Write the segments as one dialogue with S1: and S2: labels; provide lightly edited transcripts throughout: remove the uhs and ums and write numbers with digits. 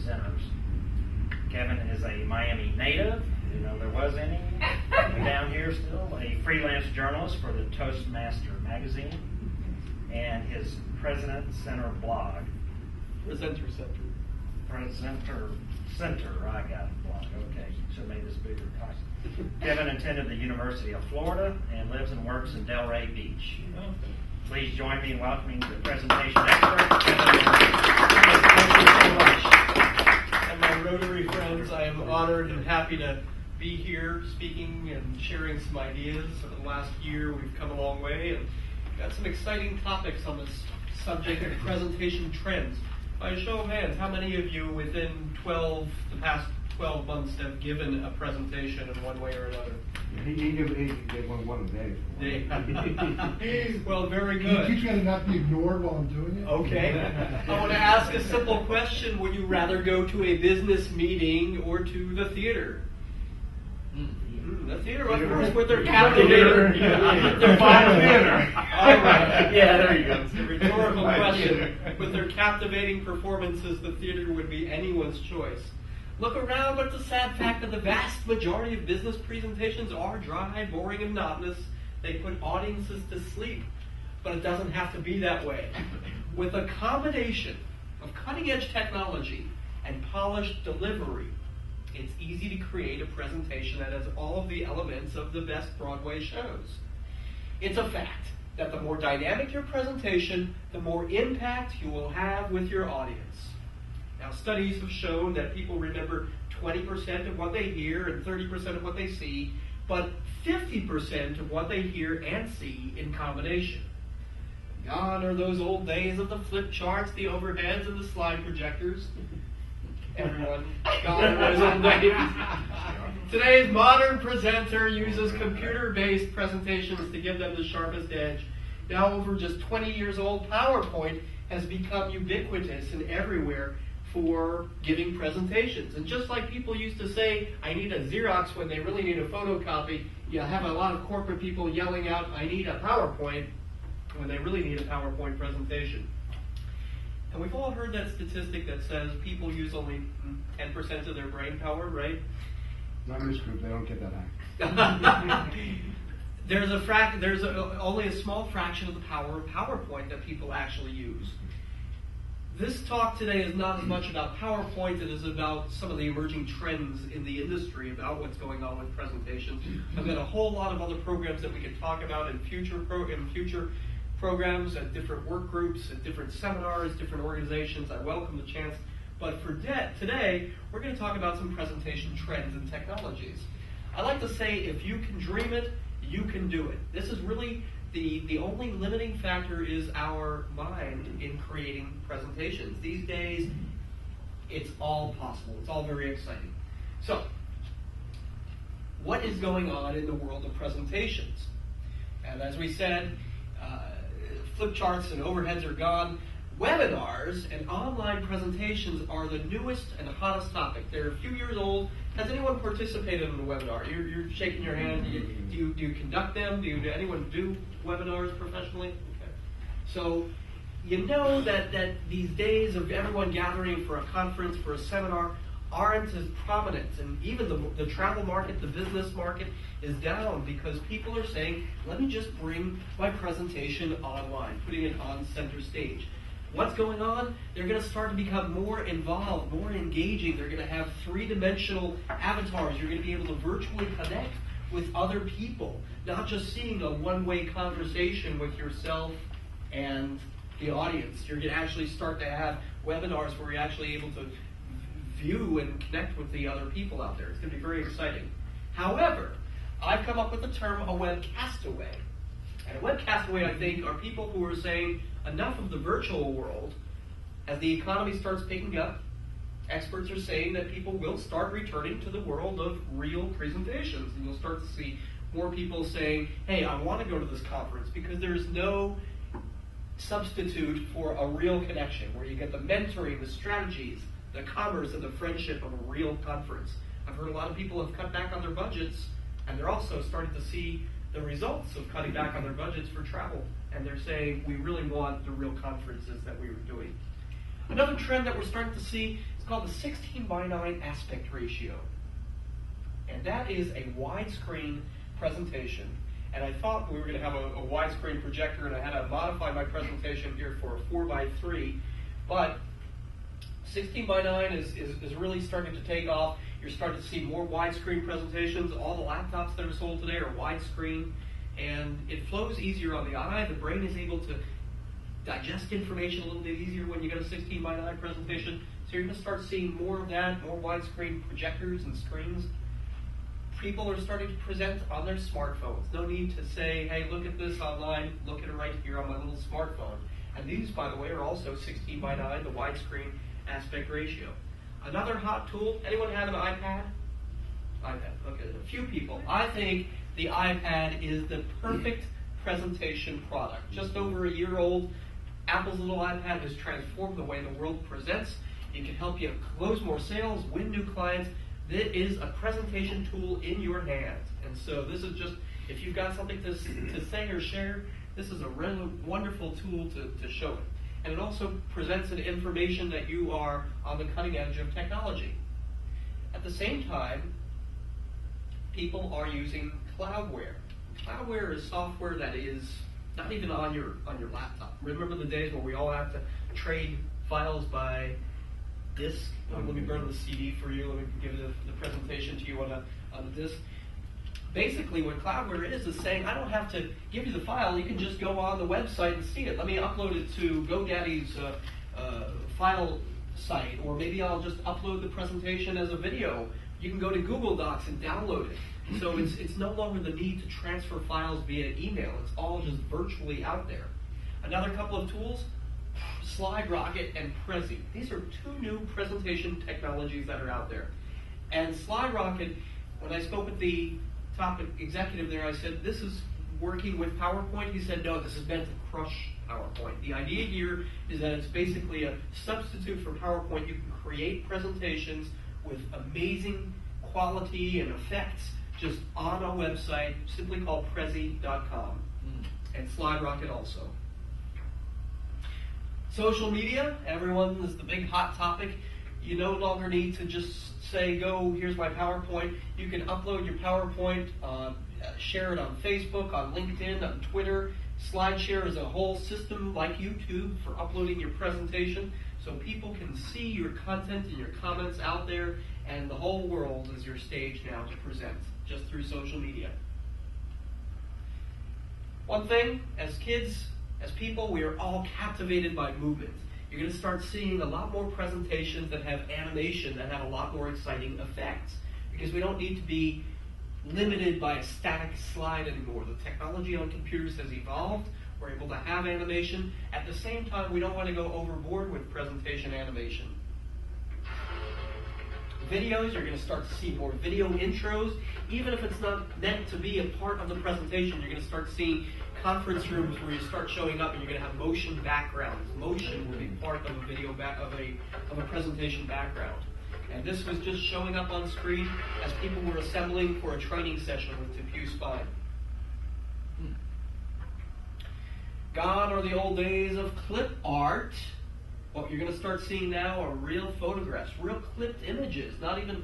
S1: presenters. Kevin is a Miami native, didn't know there was any, down here still, a freelance journalist for the Toastmaster magazine, and his President Center blog.
S2: Presenter
S1: Center, I got it, blog, okay, should have made this bigger. Kevin attended the University of Florida and lives and works in Delray Beach. Please join me in welcoming the presentation expert, Kevin.
S2: Thank you so much. And my Rotary friends, I am honored and happy to be here speaking and sharing some ideas. Over the last year, we've come a long way and got some exciting topics on this subject of presentation trends. By a show of hands, how many of you within the past 12 months have given a presentation in one way or another?
S3: He did one a day.
S2: Well, very good.
S4: You keep trying to not be ignored while I'm doing it?
S2: Okay. I want to ask a simple question. Would you rather go to a business meeting or to the theater? The theater, of course, with their captivating.
S3: Their fine theater.
S2: All right.
S3: Yeah, there you go.
S2: It's a rhetorical question. With their captivating performances, the theater would be anyone's choice. Look around at the sad fact that the vast majority of business presentations are dry, boring, and monotonous. They put audiences to sleep. But it doesn't have to be that way. With a combination of cutting-edge technology and polished delivery, it's easy to create a presentation that has all of the elements of the best Broadway shows. It's a fact that the more dynamic your presentation, the more impact you will have with your audience. Now, studies have shown that people remember 20% of what they hear and 30% of what they see, but 50% of what they hear and see in combination. Gone are those old days of the flip charts, the overheads, and the slide projectors. Everyone, gone are those old days. Today's modern presenter uses computer-based presentations to give them the sharpest edge. Now over just 20 years old, PowerPoint has become ubiquitous and everywhere for giving presentations. And just like people used to say, I need a Xerox when they really need a photocopy, you have a lot of corporate people yelling out, I need a PowerPoint, when they really need a PowerPoint presentation. And we've all heard that statistic that says people use only 10% of their brain power, right?
S3: Not in this group, they don't get that high.
S2: There's only a small fraction of the power of PowerPoint that people actually use. This talk today is not as much about PowerPoint, it is about some of the emerging trends in the industry about what's going on with presentations. I've got a whole lot of other programs that we could talk about in future programs, at different work groups, at different seminars, different organizations. I welcome the chance. But for today, we're going to talk about some presentation trends and technologies. I like to say, if you can dream it, you can do it. This is really the only limiting factor is our mind in creating presentations. These days, it's all possible. It's all very exciting. So, what is going on in the world of presentations? And as we said, flip charts and overheads are gone. Webinars and online presentations are the newest and hottest topic. They're a few years old. Has anyone participated in a webinar? You're shaking your hand. Do you conduct them? Do anyone do webinars professionally? Okay. So you know that these days of everyone gathering for a conference, for a seminar, aren't as prominent. And even the travel market, the business market is down because people are saying, let me just bring my presentation online, putting it on center stage. What's going on? They're going to start to become more involved, more engaging. They're going to have three-dimensional avatars. You're going to be able to virtually connect with other people, not just seeing a one-way conversation with yourself and the audience. You're going to actually start to have webinars where you're actually able to view and connect with the other people out there. It's going to be very exciting. However, I've come up with the term a webcastaway. And a webcastaway, I think, are people who are saying enough of the virtual world. As the economy starts picking up, experts are saying that people will start returning to the world of real presentations. And you'll start to see more people saying, hey, I want to go to this conference because there's no substitute for a real connection where you get the mentoring, the strategies, the commerce, and the friendship of a real conference. I've heard a lot of people have cut back on their budgets, and they're also starting to see the results of cutting back on their budgets for travel. And they're saying, we really want the real conferences that we were doing. Another trend that we're starting to see It's called the 16:9 aspect ratio. And that is a widescreen presentation. And I thought we were going to have a widescreen projector, and I had to modify my presentation here for a 4:3. But 16:9 is really starting to take off. You're starting to see more widescreen presentations. All the laptops that are sold today are widescreen, and it flows easier on the eye. The brain is able to digest information a little bit easier when you get a 16:9 presentation. So you're going to start seeing more of that, more widescreen projectors and screens. People are starting to present on their smartphones. No need to say, hey, look at this online, look at it right here on my little smartphone. And these, by the way, are also 16:9, the widescreen aspect ratio. Another hot tool, anyone have an iPad? iPad, okay, a few people. I think the iPad is the perfect presentation product. Just over a year old, Apple's little iPad has transformed the way the world presents. It can help you close more sales, win new clients. It is a presentation tool in your hands. And so this is just, if you've got something to say or share, this is a really wonderful tool to show it. And it also presents an information that you are on the cutting edge of technology. At the same time, people are using cloudware. Cloudware is software that is not even on your laptop. Remember the days where we all have to trade files by disk? Let me burn the CD for you. Let me give the presentation to you on a disk. Basically, what cloudware is saying, I don't have to give you the file. You can just go on the website and see it. Let me upload it to GoDaddy's file site, or maybe I'll just upload the presentation as a video. You can go to Google Docs and download it. So it's no longer the need to transfer files via email. It's all just virtually out there. Another couple of tools, SlideRocket and Prezi. These are two new presentation technologies that are out there. And SlideRocket, when I spoke with the top executive there, I said, this is working with PowerPoint. He said, no, this is meant to crush PowerPoint. The idea here is that it's basically a substitute for PowerPoint. You can create presentations with amazing quality and effects just on a website simply called Prezi.com. And SlideRocket also. Social media, everyone, is the big hot topic. You no longer need to just say, go, here's my PowerPoint. You can upload your PowerPoint, share it on Facebook, on LinkedIn, on Twitter. SlideShare is a whole system like YouTube for uploading your presentation, so people can see your content and your comments out there, and the whole world is your stage now to present, just through social media. One thing, as kids, as people, we are all captivated by movement. You're going to start seeing a lot more presentations that have animation, that have a lot more exciting effects, because we don't need to be limited by a static slide anymore. The technology on computers has evolved. We're able to have animation. At the same time, we don't want to go overboard with presentation animation. Videos, you're going to start to see more video intros. Even if it's not meant to be a part of the presentation, you're going to start seeing conference rooms where you start showing up and you're going to have motion backgrounds. Motion will be part of a video of a presentation background. And this was just showing up on screen as people were assembling for a training session with Diffuse Spine. Gone are the old days of clip art. What you're going to start seeing now are real photographs, real clipped images, not even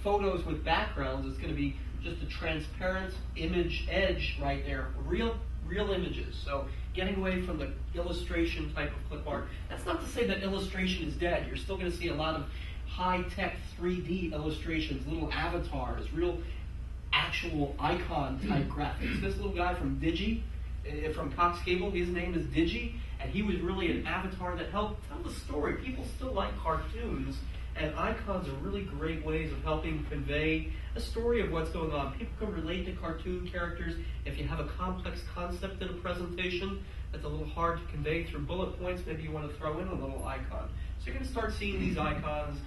S2: photos with backgrounds. It's going to be just a transparent image edge right there, real images. So getting away from the illustration type of clip art. That's not to say that illustration is dead. You're still going to see a lot of high-tech 3D illustrations, little avatars, real actual icon type graphics. This little guy from from Cox Cable, his name is Digi, and he was really an avatar that helped tell the story. People still like cartoons, and icons are really great ways of helping convey a story of what's going on. People can relate to cartoon characters. If you have a complex concept in a presentation that's a little hard to convey through bullet points, maybe you want to throw in a little icon. So you're going to start seeing these icons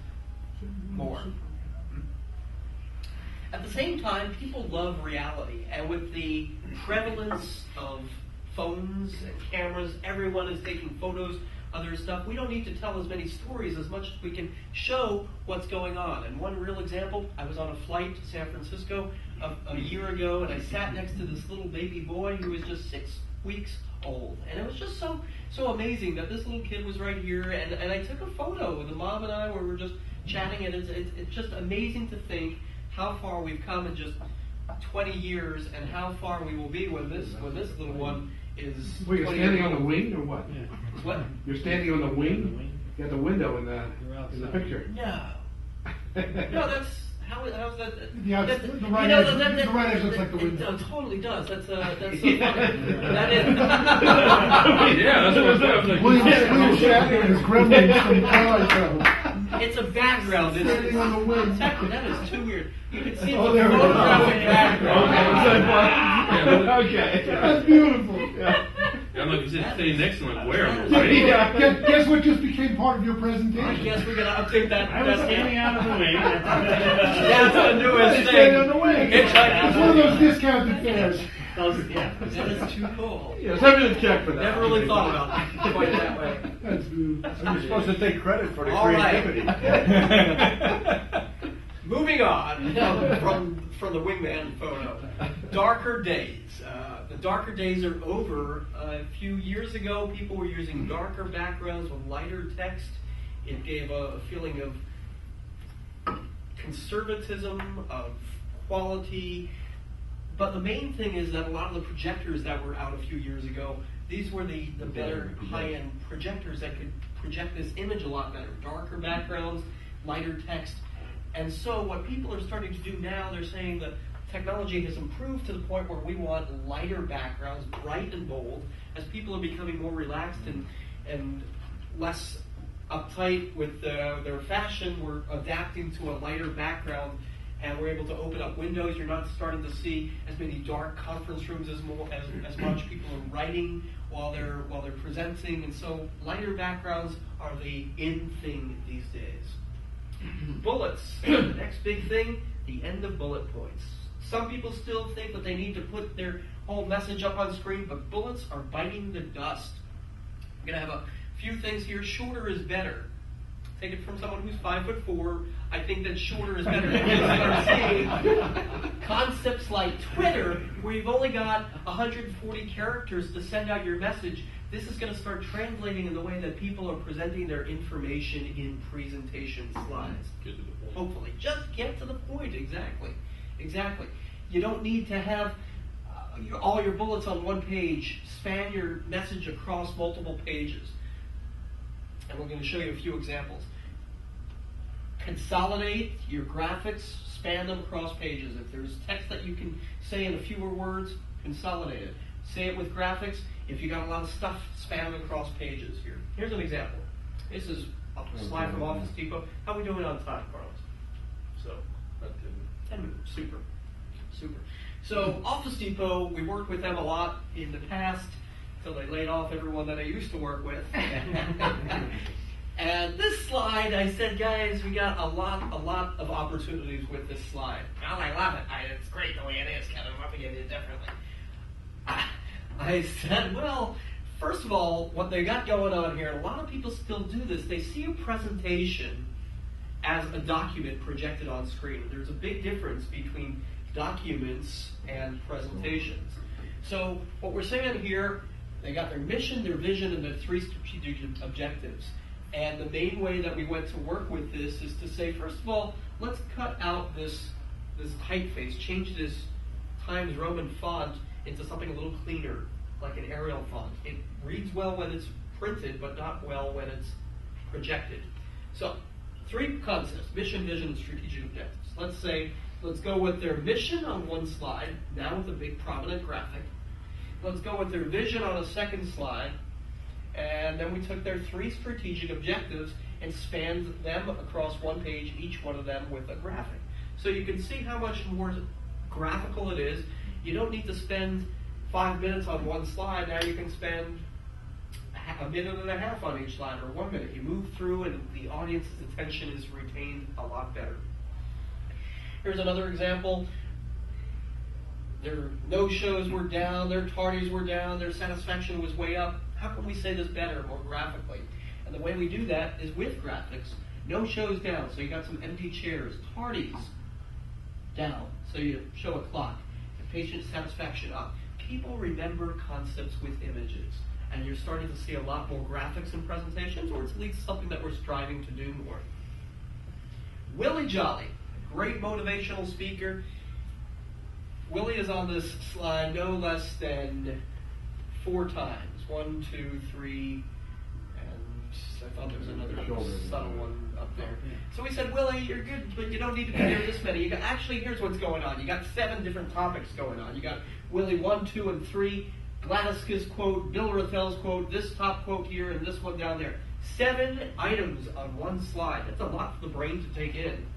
S2: more. At the same time, people love reality, and with the prevalence of phones and cameras, everyone is taking photos of their stuff. We don't need to tell as many stories as much as we can show what's going on. And one real example, I was on a flight to San Francisco a year ago, and I sat next to this little baby boy who was just 6 weeks old. And it was just so amazing that this little kid was right here, and I took a photo with the mom and I where we were just chatting, and it's just amazing to think how far we've come in just 20 years, and how far we will be when this little one is.
S3: Well, you're
S2: 20
S3: standing
S2: years
S3: on the
S2: old.
S3: wing or what?
S2: What?
S3: You're standing on the wing? You got the window in the picture.
S2: No. No, that's how's that?
S4: Yeah,
S2: that-
S4: the
S2: you
S4: right
S2: know,
S4: edge-
S2: that-
S4: the right edge looks like the
S2: it-
S4: window.
S2: It totally does. That's so funny. That is.
S5: Yeah, that's what I was like.
S4: William Shatner and his gremlins from Twilight Zone.
S2: It's a background. It's
S4: Standing on the wing.
S2: Exactly. That is too weird. You can see
S4: Oh,
S2: the
S4: there we go.
S2: photographic background.
S3: Okay.
S4: That's beautiful.
S3: Yeah.
S5: I'm like you said, stay next to him, where?
S4: Guess what just became part of your
S2: I
S4: presentation?
S2: guess we're gonna update that.
S1: I was standing out of the wing.
S2: That's the newest thing.
S4: Standing on the wing.
S2: It's
S4: It's one of those discounted fares.
S1: Yeah.
S2: That is too cool.
S3: Yeah, somebody to check for that.
S2: Never really thought about it quite that way.
S4: That's beautiful.
S6: You're supposed to take credit for the
S2: All right.
S6: creativity.
S2: Moving on from the wingman photo. Darker days. The darker days are over. A few years ago, people were using darker backgrounds with lighter text. It gave a feeling of conservatism, of quality. But the main thing is that a lot of the projectors that were out a few years ago, these were the better high-end projectors that could project this image a lot better. Darker backgrounds, lighter text. And so what people are starting to do now, they're saying that technology has improved to the point where we want lighter backgrounds, bright and bold, as people are becoming more relaxed and less uptight with their fashion. We're adapting to a lighter background, and we're able to open up windows. You're not starting to see as many dark conference rooms as much. People are writing while they're presenting, and so lighter backgrounds are the in thing these days. Bullets, the next big thing, the end of bullet points. Some people still think that they need to put their whole message up on screen, but bullets are biting the dust. I'm going to have a few things here. Shorter is better. Take it from someone who's 5'4". I think that shorter is better. Concepts like Twitter, where you've only got 140 characters to send out your message, this is going to start translating in the way that people are presenting their information in presentation slides. Hopefully. Just get to the point. Exactly. You don't need to have all your bullets on one page. Span your message across multiple pages. And we're going to show you a few examples. Consolidate your graphics, span them across pages. If there's text that you can say in fewer words, consolidate it. Say it with graphics. If you got a lot of stuff, span them across pages here. Here's an example. This is a slide from Office Depot. How are we doing on time, Carlos? So, 10 minutes. Super. So, Office Depot, we worked with them a lot in the past until they laid off everyone that I used to work with. And this slide, I said, guys, we got a lot of opportunities with this slide. Well, I love it. It's great the way it is, Kevin. I'm going to do it differently. I said, well, first of all, what they got going on here, and a lot of people still do this, they see a presentation as a document projected on screen. There's a big difference between documents and presentations. So what we're saying here, they got their mission, their vision, and their 3 strategic objectives. And the main way that we went to work with this is to say, first of all, let's cut out this typeface, change this Times Roman font into something a little cleaner, like an Arial font. It reads well when it's printed, but not well when it's projected. So, 3 concepts: mission, vision, and strategic objectives. Let's go with their mission on one slide, now with a big prominent graphic. Let's go with their vision on a second slide, and then we took their 3 strategic objectives and spanned them across one page, each one of them with a graphic. So you can see how much more graphical it is. You don't need to spend 5 minutes on one slide. Now you can spend a minute and a half on each slide, or 1 minute. You move through and the audience's attention is retained a lot better. Here's another example. Their no-shows were down, their tardies were down, their satisfaction was way up. How can we say this better, more graphically? And the way we do that is with graphics. No-shows down, so you got some empty chairs. Tardies down, so you show a clock. And patient satisfaction up. people remember concepts with images. And you're starting to see a lot more graphics in presentations, or it's at least something that we're striving to do more. Willie Jolly, a great motivational speaker. Willie is on this slide no less than 4 times. 1, 2, 3, and I thought there was another subtle one up there. So we said, Willie, you're good, but you don't need to be there this many. Actually, here's what's going on. You got 7 different topics going on. You got Willie 1, 2, and 3, Gladys's quote, Bill Rathel's quote, this top quote here, and this one down there. 7 items on one slide. That's a lot for the brain to take in.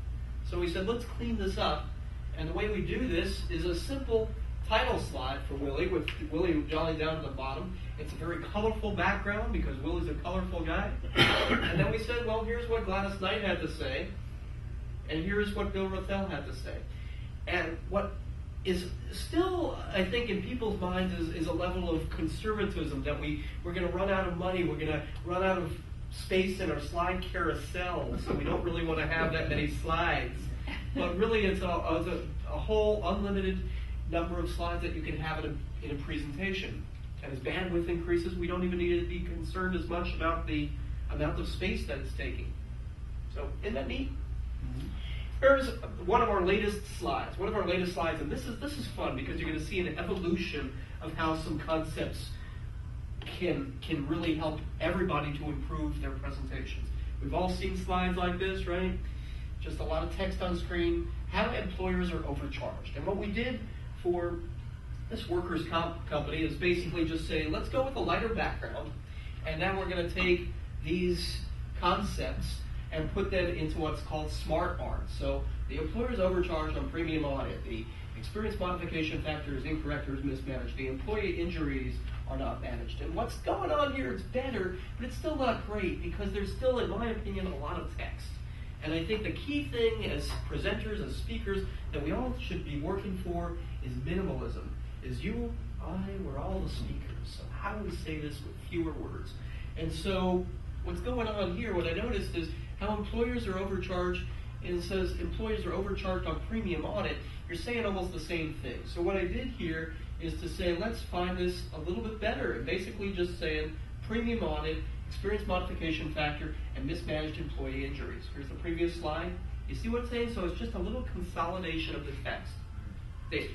S2: So we said, let's clean this up. And the way we do this is a simple title slide for Willie, with Willie Jolly down at the bottom. It's a very colorful background because Willie's a colorful guy. And then we said, well, here's what Gladys Knight had to say, and here's what Bill Rathel had to say. And what is still, I think, in people's minds is a level of conservatism that we're going to run out of money, we're going to run out of space in our slide carousel, so we don't really want to have that many slides. But really, it's a whole unlimited number of slides that you can have in a presentation. And as bandwidth increases, we don't even need to be concerned as much about the amount of space that it's taking. So, isn't that neat? Here's one of our latest slides. And this is fun because you're going to see an evolution of how some concepts can really help everybody to improve their presentations. We've all seen slides like this, right? Just a lot of text on screen. How employers are overcharged. And what we did for this workers' comp company is basically just say, let's go with a lighter background, and now we're going to take these concepts and put them into what's called smart art. So the employer is overcharged on premium audit. The experience modification factor is incorrect or is mismanaged. The employee injuries are not managed. And what's going on here is better, but it's still not great because there's still, in my opinion, a lot of text. And I think the key thing as presenters, as speakers, that we all should be working for is minimalism. Is you, we're all the speakers. So how do we say this with fewer words? And so what's going on here, what I noticed is how employers are overcharged, and it says employers are overcharged on premium audit. You're saying almost the same thing. So what I did here is to say, let's find this a little bit better, and basically just saying premium audit, experience modification factor, and mismanaged employee injuries. Here's the previous slide. You see what it's saying? So it's just a little consolidation of the text. Dave.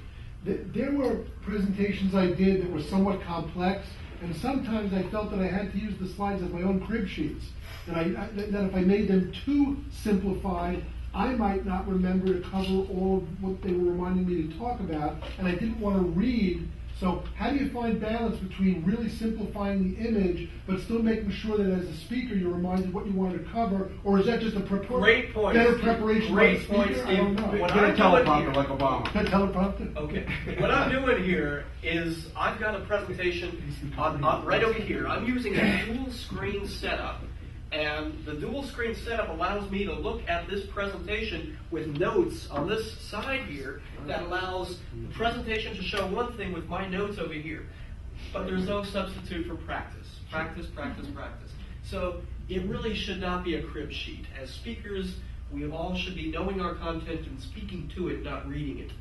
S4: There were presentations I did that were somewhat complex, and sometimes I felt that I had to use the slides as my own crib sheets. That if I made them too simplified, I might not remember to cover all of what they were reminding me to talk about, and I didn't want to read. So how do you find balance between really simplifying the image, but still making sure that as a speaker you're reminded what you want to cover, or is that just a
S2: Great point,
S4: better preparation by the
S2: Great point,
S4: speaker?
S2: Steve.
S4: I don't know.
S2: What
S3: Get a
S2: I'm doing
S3: teleprompter
S2: here-
S3: like Obama.
S4: Teleprompter?
S2: Okay. What I'm doing here is I've got a presentation on right over here. I'm using a dual screen setup. And the dual screen setup allows me to look at this presentation with notes on this side here that allows the presentation to show one thing with my notes over here. But there's no substitute for practice. Practice, practice, practice. So it really should not be a crib sheet. As speakers, we all should be knowing our content and speaking to it, not reading it.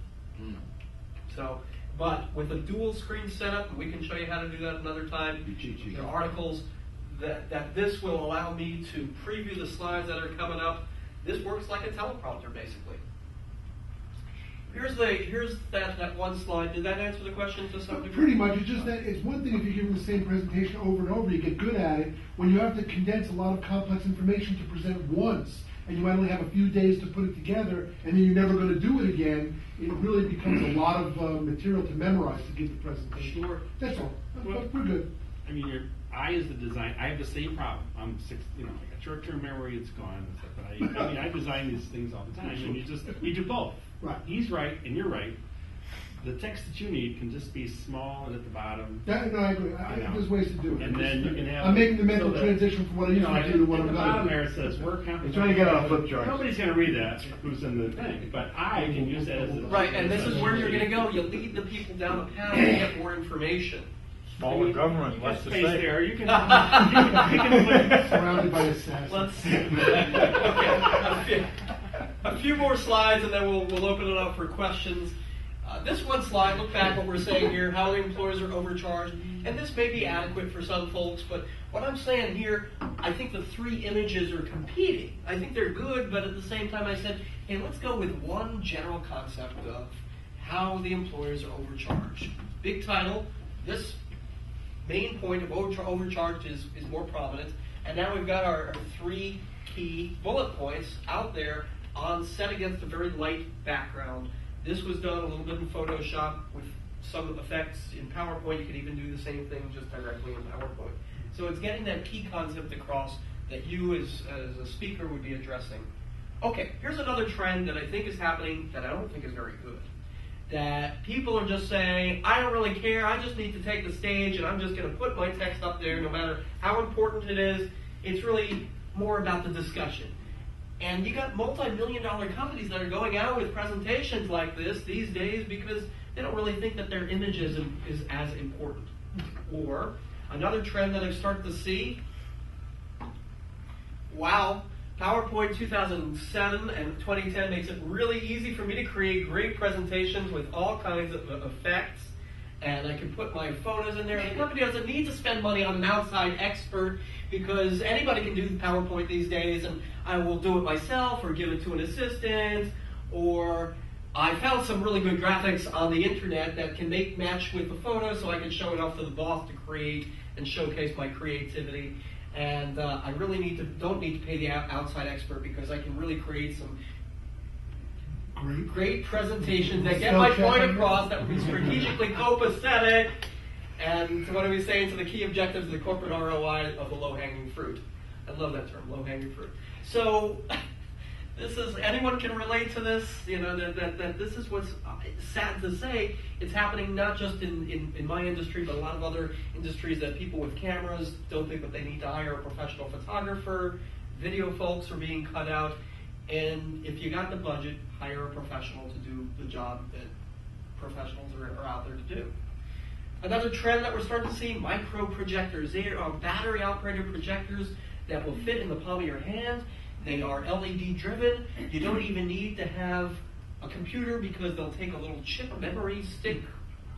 S2: So, but with a dual screen setup, and we can show you how to do that another time, there are articles that this will allow me to preview the slides that are coming up. This works like a teleprompter, basically. Here's that one slide. Did that answer the question to some degree?
S4: Pretty much. It's just that it's one thing if you're giving the same presentation over and over, you get good at it. When you have to condense a lot of complex information to present once, and you might only have a few days to put it together, and then you're never going to do it again, it really becomes a lot of material to memorize to give the presentation.
S2: Sure.
S4: That's all.
S5: Well,
S4: We're good.
S5: I mean, I as the design, I have the same problem. I'm I got short-term memory, it's gone and stuff. But I mean, I design these things all the time, and you do both.
S4: Right.
S5: He's right, and you're right. The text that you need can just be small and at the bottom.
S4: No, I agree. There's ways to do it.
S5: And then you can have.
S4: I'm making the mental
S5: so that,
S4: transition from what I used to do to what
S5: at
S4: I'm
S5: the
S4: going
S5: bottom
S4: to do.
S5: there it says work comprehension.
S3: You're trying to get on a flip chart.
S5: Nobody's going to read that. Who's in the thing? But I can use that as a.
S2: Right, and this is where you're going to go. You lead the people down the path and get more information.
S6: Smaller government,
S5: You
S6: less
S5: got
S6: to
S5: space
S6: say.
S5: there. You can. You can
S4: Surrounded by assassins.
S2: Let's see. Okay, a few more slides, and then we'll open it up for questions. This one slide, look back what we're saying here, how the employers are overcharged, and this may be adequate for some folks, but what I'm saying here, I think the three images are competing. I think they're good, but at the same time I said, hey, let's go with one general concept of how the employers are overcharged. Big title, this main point of overcharge is more prominent, and now we've got our three key bullet points out there set against a very light background. This was done a little bit in Photoshop with some effects in PowerPoint. You could even do the same thing just directly in PowerPoint. So it's getting that key concept across that you as a speaker would be addressing. Okay, here's another trend that I think is happening that I don't think is very good. That people are just saying, I don't really care, I just need to take the stage and I'm just going to put my text up there no matter how important it is. It's really more about the discussion. And you got multi-million-dollar companies that are going out with presentations like this these days because they don't really think that their image is as important. Or another trend that I've started to see, wow, PowerPoint 2007 and 2010 makes it really easy for me to create great presentations with all kinds of effects. And I can put my photos in there. The company doesn't need to spend money on an outside expert because anybody can do PowerPoint these days, and I will do it myself or give it to an assistant, or I found some really good graphics on the internet that can match with the photo so I can show it off to the boss to create and showcase my creativity. And I really don't need to pay the outside expert because I can really create some great presentations that get my point across, that will be strategically copacetic, and what are we saying to the key objectives of the corporate ROI of the low-hanging fruit? I love that term, low-hanging fruit. So this is, anyone can relate to this, you know, that this is what's sad to say. It's happening not just in my industry, but a lot of other industries, that people with cameras don't think that they need to hire a professional photographer. Video folks are being cut out. And if you got the budget, hire a professional to do the job that professionals are out there to do. Another trend that we're starting to see, micro projectors. They are battery-operated projectors that will fit in the palm of your hand. They are LED driven. You don't even need to have a computer because they'll take a little chip, a memory stick,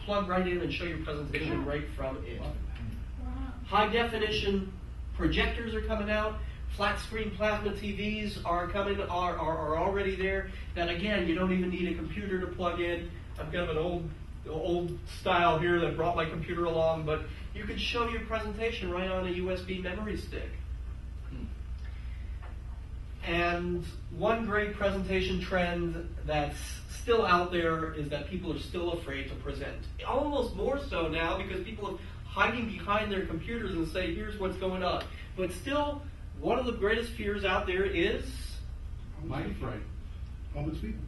S2: plug right in and show your presentation right from it. High definition projectors are coming out. Flat screen plasma TVs are already there. That again, you don't even need a computer to plug in. I've got an old style here that brought my computer along, but you could show your presentation right on a USB memory stick. And one great presentation trend that's still out there is that people are still afraid to present. Almost more so now because people are hiding behind their computers and say, here's what's going on. But still, one of the greatest fears out there is
S3: Public speaking.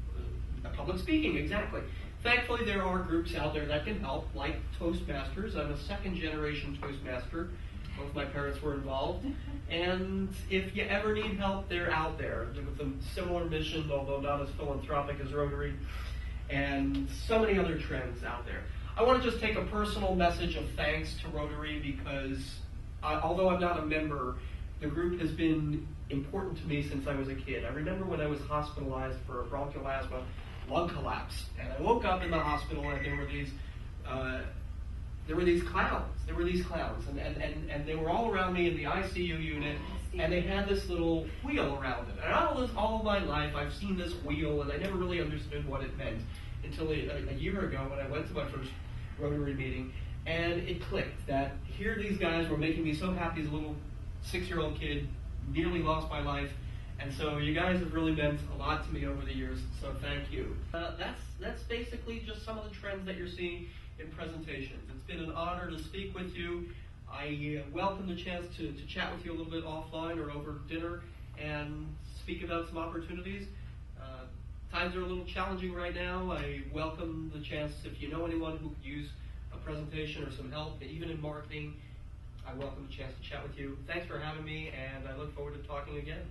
S2: Public speaking, exactly. Thankfully, there are groups out there that can help, like Toastmasters. I'm a second-generation Toastmaster. Both my parents were involved. And if you ever need help, they're out there with a similar mission, although not as philanthropic as Rotary, and so many other trends out there. I want to just take a personal message of thanks to Rotary because although I'm not a member, the group has been important to me since I was a kid. I remember when I was hospitalized for a bronchial asthma lung collapse, and I woke up in the hospital and there were these clowns, and they were all around me in the ICU unit, and they had this little wheel around it. And all of my life, I've seen this wheel, and I never really understood what it meant until a year ago when I went to my first Rotary meeting, and it clicked that here these guys were making me so happy as a little 6-year-old kid, nearly lost my life. And so you guys have really meant a lot to me over the years, so thank you. That's basically just some of the trends that you're seeing in presentations. It's been an honor to speak with you. I welcome the chance to chat with you a little bit offline or over dinner and speak about some opportunities. Times are a little challenging right now. I welcome the chance, if you know anyone who could use a presentation or some help, even in marketing, I welcome the chance to chat with you. Thanks for having me, and I look forward to talking again.